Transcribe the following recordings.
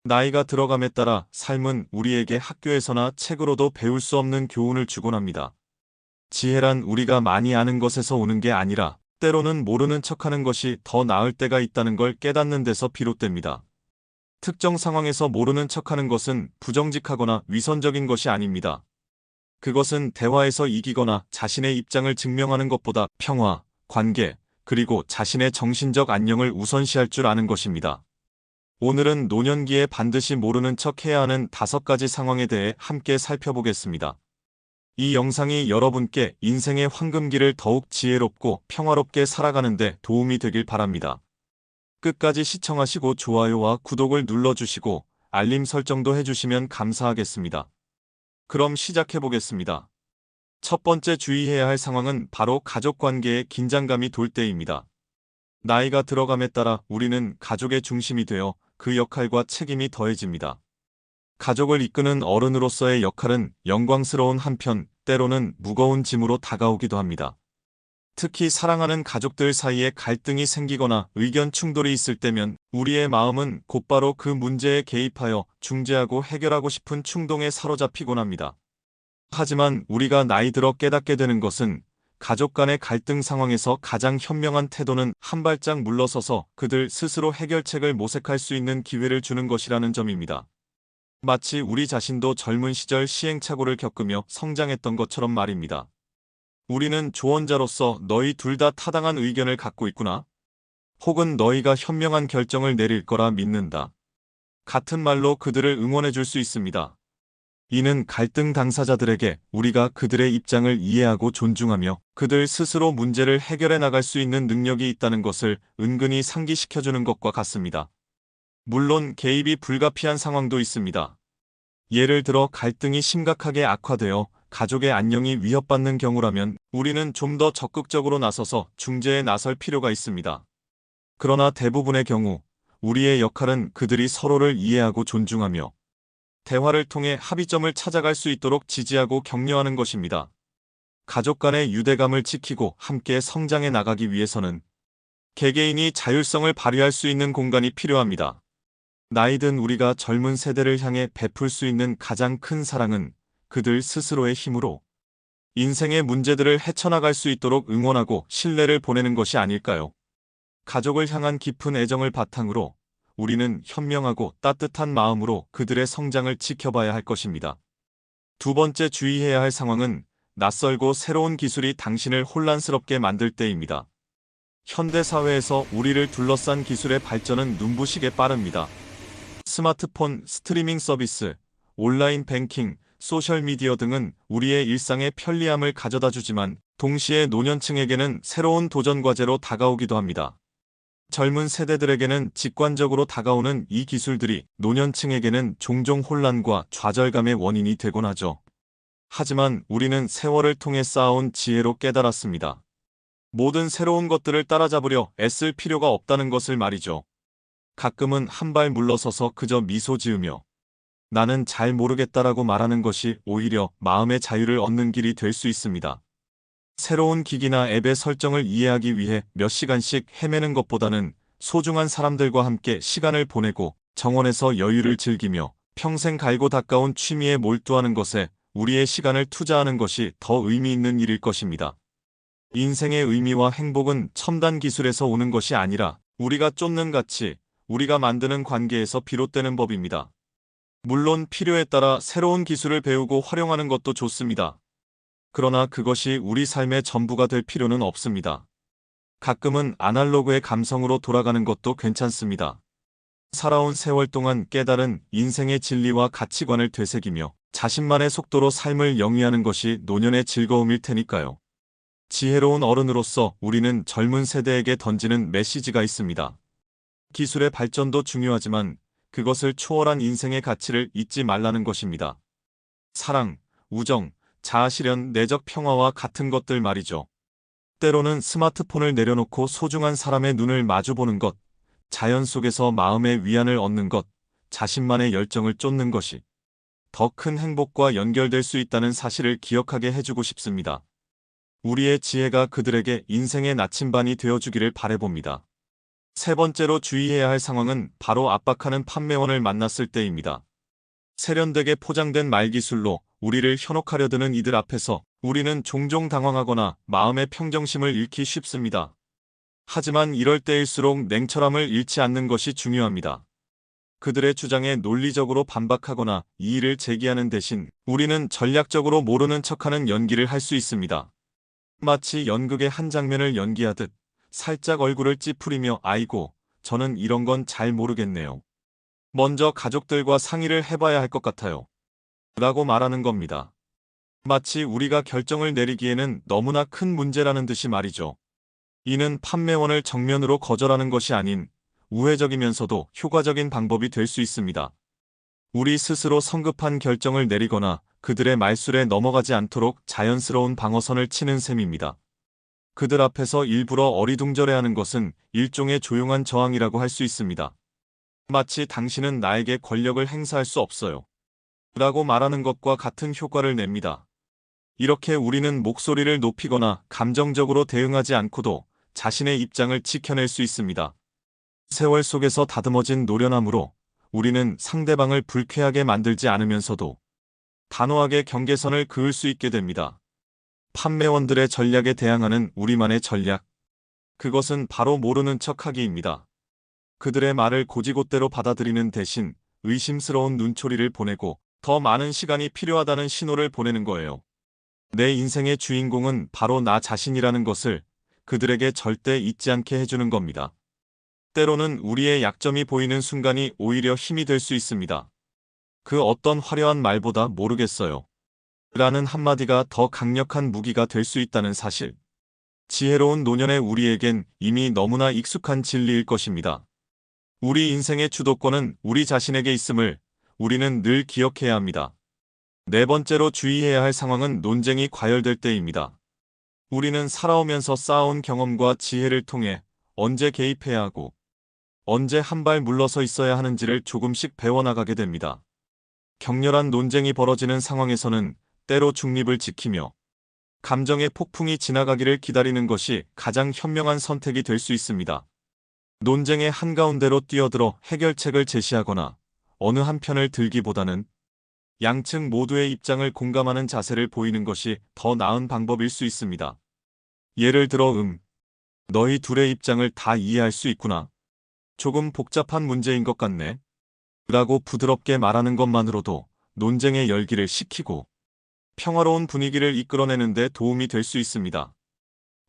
나이가 들어감에 따라 삶은 우리에게 학교에서나 책으로도 배울 수 없는 교훈을 주곤 합니다. 지혜란 우리가 많이 아는 것에서 오는 게 아니라 때로는 모르는 척하는 것이 더 나을 때가 있다는 걸 깨닫는 데서 비롯됩니다. 특정 상황에서 모르는 척하는 것은 부정직하거나 위선적인 것이 아닙니다. 그것은 대화에서 이기거나 자신의 입장을 증명하는 것보다 평화, 관계, 그리고 자신의 정신적 안녕을 우선시할 줄 아는 것입니다. 오늘은 노년기에 반드시 모르는 척 해야 하는 5가지 상황에 대해 함께 살펴보겠습니다. 이 영상이 여러분께 인생의 황금기를 더욱 지혜롭고 평화롭게 살아가는 데 도움이 되길 바랍니다. 끝까지 시청하시고 좋아요와 구독을 눌러주시고 알림 설정도 해주시면 감사하겠습니다. 그럼 시작해보겠습니다. 첫 번째 주의해야 할 상황은 바로 가족 관계에 긴장감이 돌 때입니다. 나이가 들어감에 따라 우리는 가족의 중심이 되어 그 역할과 책임이 더해집니다. 가족을 이끄는 어른으로서의 역할은 영광스러운 한편 때로는 무거운 짐으로 다가오기도 합니다. 특히 사랑하는 가족들 사이에 갈등이 생기거나 의견 충돌이 있을 때면 우리의 마음은 곧바로 그 문제에 개입하여 중재하고 해결하고 싶은 충동에 사로잡히곤 합니다. 하지만 우리가 나이 들어 깨닫게 되는 것은 가족 간의 갈등 상황에서 가장 현명한 태도는 한 발짝 물러서서 그들 스스로 해결책을 모색할 수 있는 기회를 주는 것이라는 점입니다. 마치 우리 자신도 젊은 시절 시행착오를 겪으며 성장했던 것처럼 말입니다. 우리는 조언자로서 너희 둘 다 타당한 의견을 갖고 있구나. 혹은 너희가 현명한 결정을 내릴 거라 믿는다. 같은 말로 그들을 응원해 줄 수 있습니다. 이는 갈등 당사자들에게 우리가 그들의 입장을 이해하고 존중하며 그들 스스로 문제를 해결해 나갈 수 있는 능력이 있다는 것을 은근히 상기시켜주는 것과 같습니다. 물론 개입이 불가피한 상황도 있습니다. 예를 들어 갈등이 심각하게 악화되어 가족의 안녕이 위협받는 경우라면 우리는 좀 더 적극적으로 나서서 중재에 나설 필요가 있습니다. 그러나 대부분의 경우 우리의 역할은 그들이 서로를 이해하고 존중하며 대화를 통해 합의점을 찾아갈 수 있도록 지지하고 격려하는 것입니다. 가족 간의 유대감을 지키고 함께 성장해 나가기 위해서는 개개인이 자율성을 발휘할 수 있는 공간이 필요합니다. 나이든 우리가 젊은 세대를 향해 베풀 수 있는 가장 큰 사랑은 그들 스스로의 힘으로 인생의 문제들을 헤쳐나갈 수 있도록 응원하고 신뢰를 보내는 것이 아닐까요? 가족을 향한 깊은 애정을 바탕으로 우리는 현명하고 따뜻한 마음으로 그들의 성장을 지켜봐야 할 것입니다. 두 번째 주의해야 할 상황은 낯설고 새로운 기술이 당신을 혼란스럽게 만들 때입니다. 현대사회에서 우리를 둘러싼 기술의 발전은 눈부시게 빠릅니다. 스마트폰, 스트리밍 서비스, 온라인 뱅킹, 소셜미디어 등은 우리의 일상에 편리함을 가져다 주지만 동시에 노년층에게는 새로운 도전 과제로 다가오기도 합니다. 젊은 세대들에게는 직관적으로 다가오는 이 기술들이 노년층에게는 종종 혼란과 좌절감의 원인이 되곤 하죠. 하지만 우리는 세월을 통해 쌓아온 지혜로 깨달았습니다. 모든 새로운 것들을 따라잡으려 애쓸 필요가 없다는 것을 말이죠. 가끔은 한 발 물러서서 그저 미소 지으며 나는 잘 모르겠다라고 말하는 것이 오히려 마음의 자유를 얻는 길이 될 수 있습니다. 새로운 기기나 앱의 설정을 이해하기 위해 몇 시간씩 헤매는 것보다는 소중한 사람들과 함께 시간을 보내고 정원에서 여유를 즐기며 평생 갈고 닦아온 취미에 몰두하는 것에 우리의 시간을 투자하는 것이 더 의미 있는 일일 것입니다. 인생의 의미와 행복은 첨단 기술에서 오는 것이 아니라 우리가 쫓는 가치, 우리가 만드는 관계에서 비롯되는 법입니다. 물론 필요에 따라 새로운 기술을 배우고 활용하는 것도 좋습니다. 그러나 그것이 우리 삶의 전부가 될 필요는 없습니다. 가끔은 아날로그의 감성으로 돌아가는 것도 괜찮습니다. 살아온 세월 동안 깨달은 인생의 진리와 가치관을 되새기며 자신만의 속도로 삶을 영위하는 것이 노년의 즐거움일 테니까요. 지혜로운 어른으로서 우리는 젊은 세대에게 던지는 메시지가 있습니다. 기술의 발전도 중요하지만 그것을 초월한 인생의 가치를 잊지 말라는 것입니다. 사랑, 우정, 자아실현, 내적 평화와 같은 것들 말이죠. 때로는 스마트폰을 내려놓고 소중한 사람의 눈을 마주보는 것, 자연 속에서 마음의 위안을 얻는 것, 자신만의 열정을 쫓는 것이 더 큰 행복과 연결될 수 있다는 사실을 기억하게 해주고 싶습니다. 우리의 지혜가 그들에게 인생의 나침반이 되어주기를 바라봅니다. 세 번째로 주의해야 할 상황은 바로 압박하는 판매원을 만났을 때입니다. 세련되게 포장된 말기술로 우리를 현혹하려 드는 이들 앞에서 우리는 종종 당황하거나 마음의 평정심을 잃기 쉽습니다. 하지만 이럴 때일수록 냉철함을 잃지 않는 것이 중요합니다. 그들의 주장에 논리적으로 반박하거나 이의를 제기하는 대신 우리는 전략적으로 모르는 척하는 연기를 할 수 있습니다. 마치 연극의 한 장면을 연기하듯 살짝 얼굴을 찌푸리며 아이고, 저는 이런 건 잘 모르겠네요. 먼저 가족들과 상의를 해봐야 할 것 같아요. 라고 말하는 겁니다. 마치 우리가 결정을 내리기에는 너무나 큰 문제라는 듯이 말이죠. 이는 판매원을 정면으로 거절하는 것이 아닌 우회적이면서도 효과적인 방법이 될 수 있습니다. 우리 스스로 성급한 결정을 내리거나 그들의 말술에 넘어가지 않도록 자연스러운 방어선을 치는 셈입니다. 그들 앞에서 일부러 어리둥절해하는 것은 일종의 조용한 저항이라고 할 수 있습니다. 마치 당신은 나에게 권력을 행사할 수 없어요. 라고 말하는 것과 같은 효과를 냅니다. 이렇게 우리는 목소리를 높이거나 감정적으로 대응하지 않고도 자신의 입장을 지켜낼 수 있습니다. 세월 속에서 다듬어진 노련함으로 우리는 상대방을 불쾌하게 만들지 않으면서도 단호하게 경계선을 그을 수 있게 됩니다. 판매원들의 전략에 대항하는 우리만의 전략. 그것은 바로 모르는 척하기입니다. 그들의 말을 곧이곧대로 받아들이는 대신 의심스러운 눈초리를 보내고 더 많은 시간이 필요하다는 신호를 보내는 거예요. 내 인생의 주인공은 바로 나 자신이라는 것을 그들에게 절대 잊지 않게 해주는 겁니다. 때로는 우리의 약점이 보이는 순간이 오히려 힘이 될 수 있습니다. 그 어떤 화려한 말보다 모르겠어요. 라는 한마디가 더 강력한 무기가 될 수 있다는 사실. 지혜로운 노년의 우리에겐 이미 너무나 익숙한 진리일 것입니다. 우리 인생의 주도권은 우리 자신에게 있음을 우리는 늘 기억해야 합니다. 네 번째로 주의해야 할 상황은 논쟁이 과열될 때입니다. 우리는 살아오면서 쌓아온 경험과 지혜를 통해 언제 개입해야 하고 언제 한 발 물러서 있어야 하는지를 조금씩 배워나가게 됩니다. 격렬한 논쟁이 벌어지는 상황에서는 때로 중립을 지키며 감정의 폭풍이 지나가기를 기다리는 것이 가장 현명한 선택이 될 수 있습니다. 논쟁의 한가운데로 뛰어들어 해결책을 제시하거나 어느 한 편을 들기보다는 양측 모두의 입장을 공감하는 자세를 보이는 것이 더 나은 방법일 수 있습니다. 예를 들어 너희 둘의 입장을 다 이해할 수 있구나. 조금 복잡한 문제인 것 같네. 라고 부드럽게 말하는 것만으로도 논쟁의 열기를 식히고 평화로운 분위기를 이끌어내는 데 도움이 될 수 있습니다.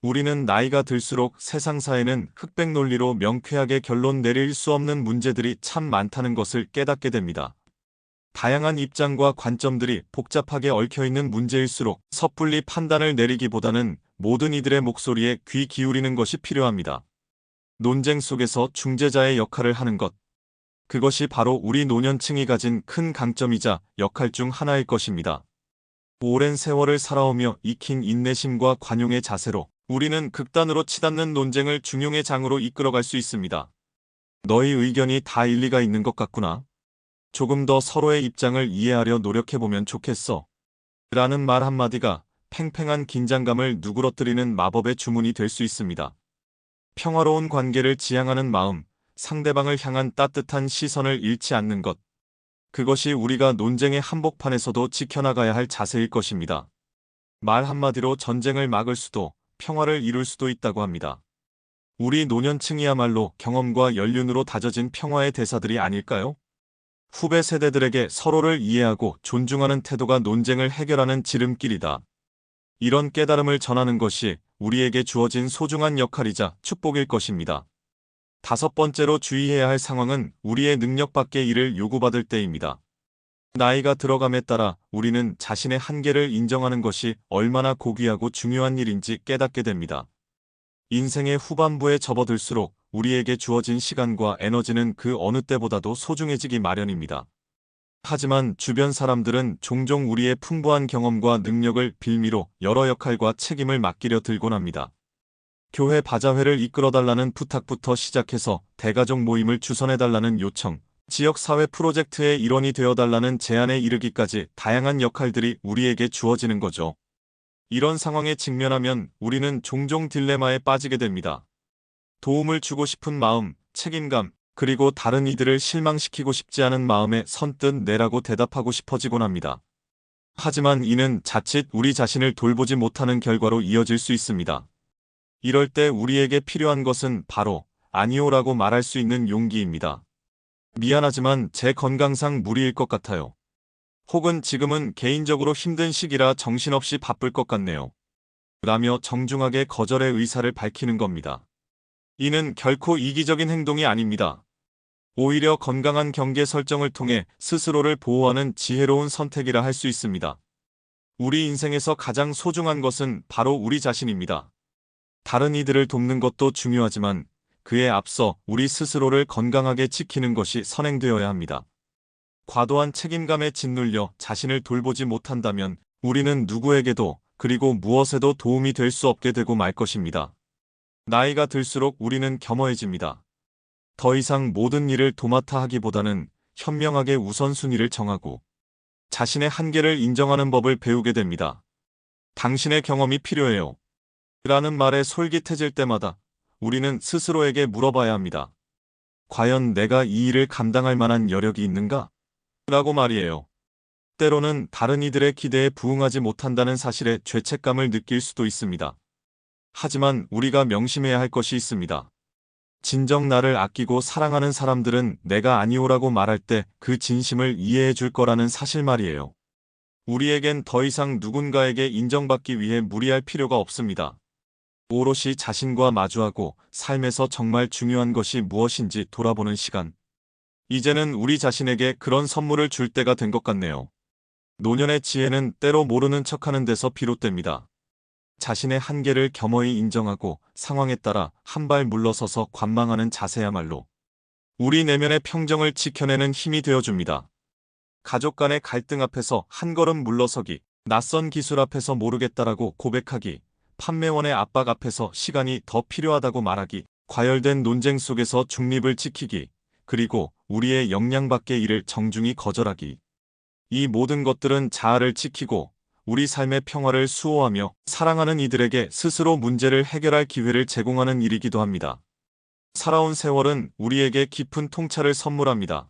우리는 나이가 들수록 세상사에는 흑백 논리로 명쾌하게 결론 내릴 수 없는 문제들이 참 많다는 것을 깨닫게 됩니다. 다양한 입장과 관점들이 복잡하게 얽혀있는 문제일수록 섣불리 판단을 내리기보다는 모든 이들의 목소리에 귀 기울이는 것이 필요합니다. 논쟁 속에서 중재자의 역할을 하는 것. 그것이 바로 우리 노년층이 가진 큰 강점이자 역할 중 하나일 것입니다. 오랜 세월을 살아오며 익힌 인내심과 관용의 자세로 우리는 극단으로 치닫는 논쟁을 중용의 장으로 이끌어갈 수 있습니다. 너희 의견이 다 일리가 있는 것 같구나. 조금 더 서로의 입장을 이해하려 노력해보면 좋겠어. 라는 말 한마디가 팽팽한 긴장감을 누그러뜨리는 마법의 주문이 될 수 있습니다. 평화로운 관계를 지향하는 마음, 상대방을 향한 따뜻한 시선을 잃지 않는 것. 그것이 우리가 논쟁의 한복판에서도 지켜나가야 할 자세일 것입니다. 말 한마디로 전쟁을 막을 수도 평화를 이룰 수도 있다고 합니다. 우리 노년층이야말로 경험과 연륜으로 다져진 평화의 대사들이 아닐까요? 후배 세대들에게 서로를 이해하고 존중하는 태도가 논쟁을 해결하는 지름길이다. 이런 깨달음을 전하는 것이 우리에게 주어진 소중한 역할이자 축복일 것입니다. 다섯 번째로 주의해야 할 상황은 우리의 능력 밖의 일을 요구받을 때입니다. 나이가 들어감에 따라 우리는 자신의 한계를 인정하는 것이 얼마나 고귀하고 중요한 일인지 깨닫게 됩니다. 인생의 후반부에 접어들수록 우리에게 주어진 시간과 에너지는 그 어느 때보다도 소중해지기 마련입니다. 하지만 주변 사람들은 종종 우리의 풍부한 경험과 능력을 빌미로 여러 역할과 책임을 맡기려 들곤 합니다. 교회 바자회를 이끌어달라는 부탁부터 시작해서 대가족 모임을 주선해달라는 요청, 지역사회 프로젝트의 일원이 되어달라는 제안에 이르기까지 다양한 역할들이 우리에게 주어지는 거죠. 이런 상황에 직면하면 우리는 종종 딜레마에 빠지게 됩니다. 도움을 주고 싶은 마음, 책임감, 그리고 다른 이들을 실망시키고 싶지 않은 마음에 선뜻 내라고 대답하고 싶어지곤 합니다. 하지만 이는 자칫 우리 자신을 돌보지 못하는 결과로 이어질 수 있습니다. 이럴 때 우리에게 필요한 것은 바로 아니오라고 말할 수 있는 용기입니다. 미안하지만 제 건강상 무리일 것 같아요. 혹은 지금은 개인적으로 힘든 시기라 정신없이 바쁠 것 같네요. 라며 정중하게 거절의 의사를 밝히는 겁니다. 이는 결코 이기적인 행동이 아닙니다. 오히려 건강한 경계 설정을 통해 스스로를 보호하는 지혜로운 선택이라 할 수 있습니다. 우리 인생에서 가장 소중한 것은 바로 우리 자신입니다. 다른 이들을 돕는 것도 중요하지만 그에 앞서 우리 스스로를 건강하게 지키는 것이 선행되어야 합니다. 과도한 책임감에 짓눌려 자신을 돌보지 못한다면 우리는 누구에게도 그리고 무엇에도 도움이 될 수 없게 되고 말 것입니다. 나이가 들수록 우리는 겸허해집니다. 더 이상 모든 일을 도맡아 하기보다는 현명하게 우선순위를 정하고 자신의 한계를 인정하는 법을 배우게 됩니다. 당신의 경험이 필요해요. 라는 말에 솔깃해질 때마다 우리는 스스로에게 물어봐야 합니다. 과연 내가 이 일을 감당할 만한 여력이 있는가? 라고 말이에요. 때로는 다른 이들의 기대에 부응하지 못한다는 사실에 죄책감을 느낄 수도 있습니다. 하지만 우리가 명심해야 할 것이 있습니다. 진정 나를 아끼고 사랑하는 사람들은 내가 아니오라고 말할 때 그 진심을 이해해 줄 거라는 사실 말이에요. 우리에겐 더 이상 누군가에게 인정받기 위해 무리할 필요가 없습니다. 오롯이 자신과 마주하고 삶에서 정말 중요한 것이 무엇인지 돌아보는 시간. 이제는 우리 자신에게 그런 선물을 줄 때가 된 것 같네요. 노년의 지혜는 때로 모르는 척하는 데서 비롯됩니다. 자신의 한계를 겸허히 인정하고 상황에 따라 한 발 물러서서 관망하는 자세야말로 우리 내면의 평정을 지켜내는 힘이 되어줍니다. 가족 간의 갈등 앞에서 한 걸음 물러서기, 낯선 기술 앞에서 모르겠다라고 고백하기, 판매원의 압박 앞에서 시간이 더 필요하다고 말하기, 과열된 논쟁 속에서 중립을 지키기, 그리고 우리의 역량 밖의 일을 정중히 거절하기. 이 모든 것들은 자아를 지키고 우리 삶의 평화를 수호하며 사랑하는 이들에게 스스로 문제를 해결할 기회를 제공하는 일이기도 합니다. 살아온 세월은 우리에게 깊은 통찰을 선물합니다.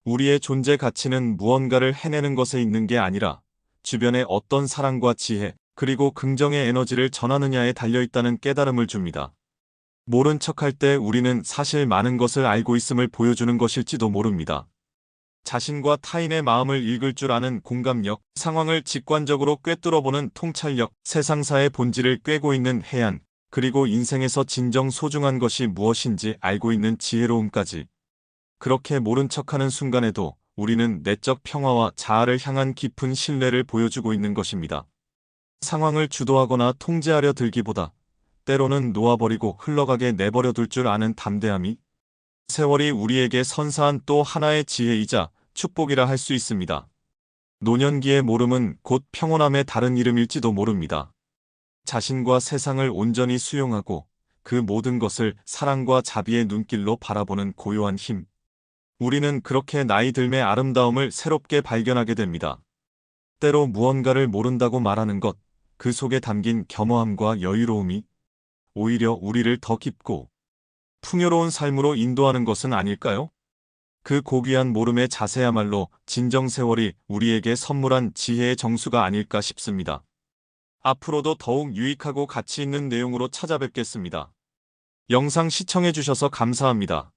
우리의 존재 가치는 무언가를 해내는 것에 있는 게 아니라 주변에 어떤 사랑과 지혜, 그리고 긍정의 에너지를 전하느냐에 달려있다는 깨달음을 줍니다. 모른 척할 때 우리는 사실 많은 것을 알고 있음을 보여주는 것일지도 모릅니다. 자신과 타인의 마음을 읽을 줄 아는 공감력, 상황을 직관적으로 꿰뚫어보는 통찰력, 세상사의 본질을 꿰고 있는 해안, 그리고 인생에서 진정 소중한 것이 무엇인지 알고 있는 지혜로움까지. 그렇게 모른 척하는 순간에도 우리는 내적 평화와 자아를 향한 깊은 신뢰를 보여주고 있는 것입니다. 상황을 주도하거나 통제하려 들기보다 때로는 놓아버리고 흘러가게 내버려 둘 줄 아는 담대함이 세월이 우리에게 선사한 또 하나의 지혜이자 축복이라 할 수 있습니다. 노년기의 모름은 곧 평온함의 다른 이름일지도 모릅니다. 자신과 세상을 온전히 수용하고 그 모든 것을 사랑과 자비의 눈길로 바라보는 고요한 힘. 우리는 그렇게 나이 들매 아름다움을 새롭게 발견하게 됩니다. 때로 무언가를 모른다고 말하는 것, 그 속에 담긴 겸허함과 여유로움이 오히려 우리를 더 깊고 풍요로운 삶으로 인도하는 것은 아닐까요? 그 고귀한 모름의 자세야말로 진정 세월이 우리에게 선물한 지혜의 정수가 아닐까 싶습니다. 앞으로도 더욱 유익하고 가치 있는 내용으로 찾아뵙겠습니다. 영상 시청해주셔서 감사합니다.